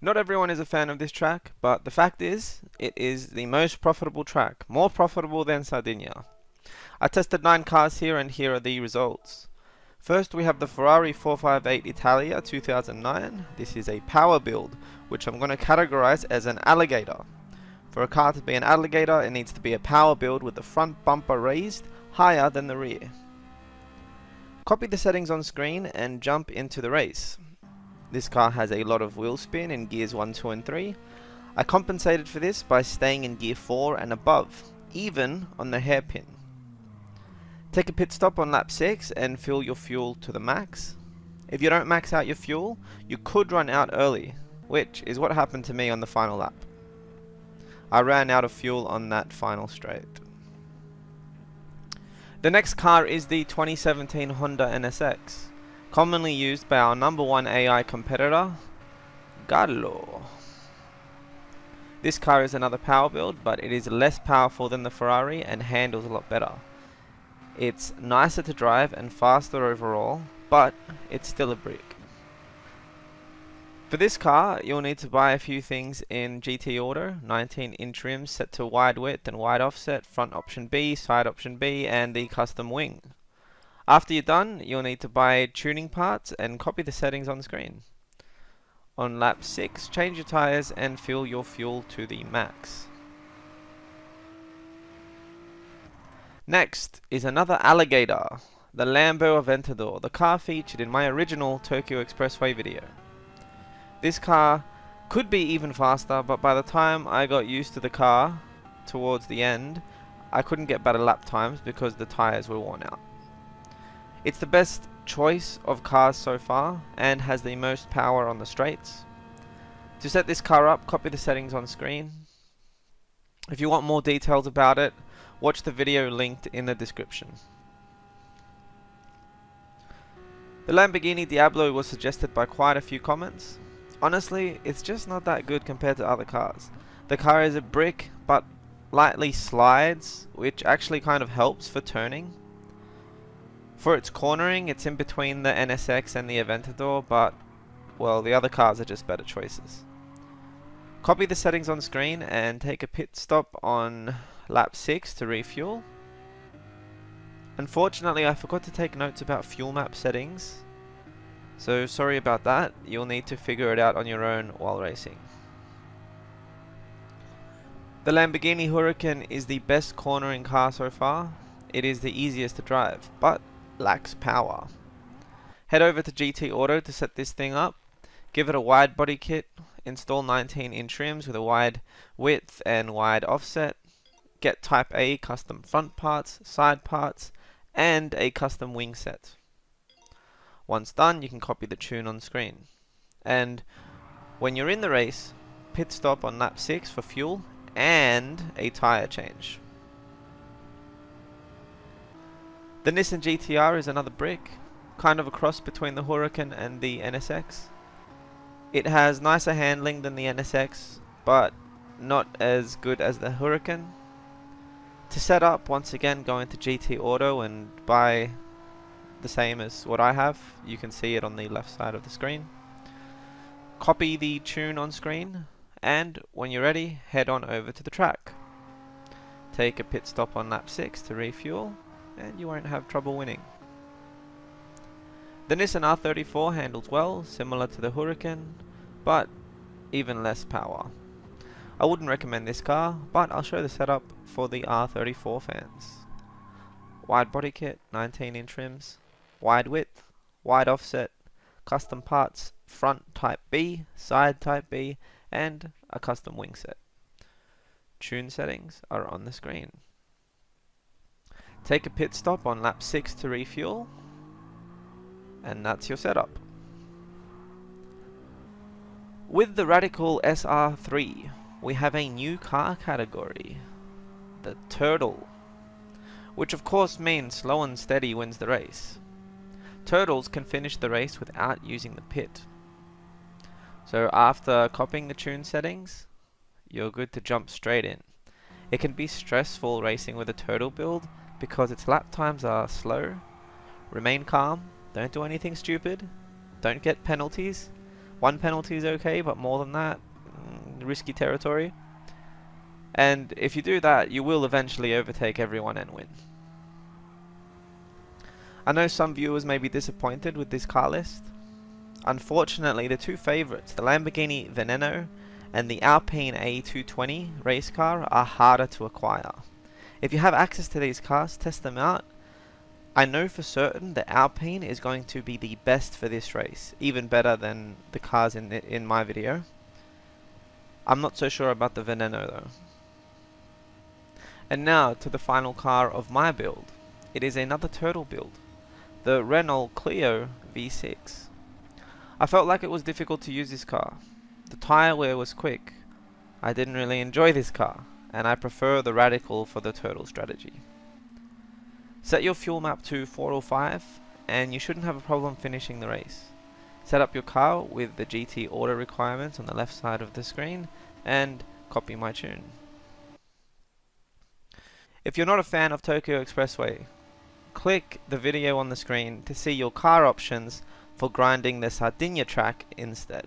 Not everyone is a fan of this track, but the fact is, it is the most profitable track, more profitable than Sardinia. I tested 9 cars here and here are the results. First we have the Ferrari 458 Italia 2009. This is a power build, which I'm going to categorize as an alligator. For a car to be an alligator, it needs to be a power build with the front bumper raised higher than the rear. Copy the settings on screen and jump into the race. This car has a lot of wheel spin in gears 1, 2 and 3. I compensated for this by staying in gear 4 and above, even on the hairpin. Take a pit stop on lap 6 and fill your fuel to the max. If you don't max out your fuel, you could run out early, which is what happened to me on the final lap. I ran out of fuel on that final straight. The next car is the 2017 Honda NSX, commonly used by our #1 AI competitor, Gallo. This car is another power build, but it is less powerful than the Ferrari and handles a lot better. It's nicer to drive and faster overall, but it's still a brick. For this car, you'll need to buy a few things in GT Auto: 19-inch rims set to wide width and wide offset, front option B, side option B, and the custom wing. After you're done, you'll need to buy tuning parts and copy the settings on screen. On lap 6, change your tires and fill your fuel to the max. Next is another alligator, the Lambo Aventador, the car featured in my original Tokyo Expressway video. This car could be even faster, but by the time I got used to the car towards the end, I couldn't get better lap times because the tires were worn out. It's the best choice of cars so far and has the most power on the straights. To set this car up, copy the settings on screen. If you want more details about it, watch the video linked in the description. The Lamborghini Diablo was suggested by quite a few comments. Honestly, it's just not that good compared to other cars. The car is a brick, but lightly slides, which actually kind of helps for turning. For its cornering, it's in between the NSX and the Aventador, but, well, the other cars are just better choices. Copy the settings on screen and take a pit stop on lap 6 to refuel. Unfortunately, I forgot to take notes about fuel map settings, so sorry about that. You'll need to figure it out on your own while racing. The Lamborghini Huracan is the best cornering car so far. It is the easiest to drive, but lacks power. Head over to GT Auto to set this thing up. Give it a wide body kit. Install 19-inch rims with a wide width and wide offset. Get Type A custom front parts, side parts, and a custom wing set. Once done, you can copy the tune on screen. And when you're in the race, pit stop on lap 6 for fuel and a tire change. The Nissan GTR is another brick, kind of a cross between the Huracan and the NSX. It has nicer handling than the NSX, but not as good as the Huracan. To set up, once again, go into GT Auto and buy the same as what I have. You can see it on the left side of the screen. Copy the tune on screen, and when you're ready, head on over to the track. Take a pit stop on lap 6 to refuel, and you won't have trouble winning. The Nissan R34 handles well, similar to the Huracan, but even less power. I wouldn't recommend this car, but I'll show the setup for the R34 fans. Wide body kit, 19-inch rims, wide width, wide offset, custom parts, front Type B, side Type B, and a custom wing set. Tune settings are on the screen. Take a pit stop on lap 6 to refuel, and that's your setup. With the Radical SR3, we have a new car category, the Turtle, which of course means slow and steady wins the race. Turtles can finish the race without using the pit. So after copying the tune settings, you're good to jump straight in. It can be stressful racing with a turtle build because its lap times are slow. Remain calm, don't do anything stupid, don't get penalties, One penalty is okay, but more than that, risky territory. And if you do that, you will eventually overtake everyone and win. I know some viewers may be disappointed with this car list. Unfortunately, the two favourites, the Lamborghini Veneno and the Alpine A220 race car, are harder to acquire. If you have access to these cars, test them out. I know for certain that Alpine is going to be the best for this race, even better than the cars in my video. I'm not so sure about the Veneno though. And now to the final car of my build. It is another turtle build, the Renault Clio V6. I felt like it was difficult to use this car. The tyre wear was quick. I didn't really enjoy this car, and I prefer the Radical for the turtle strategy. Set your fuel map to 405 and you shouldn't have a problem finishing the race. Set up your car with the GT auto requirements on the left side of the screen and copy my tune. If you're not a fan of Tokyo Expressway, click the video on the screen to see your car options for grinding the Sardinia track instead.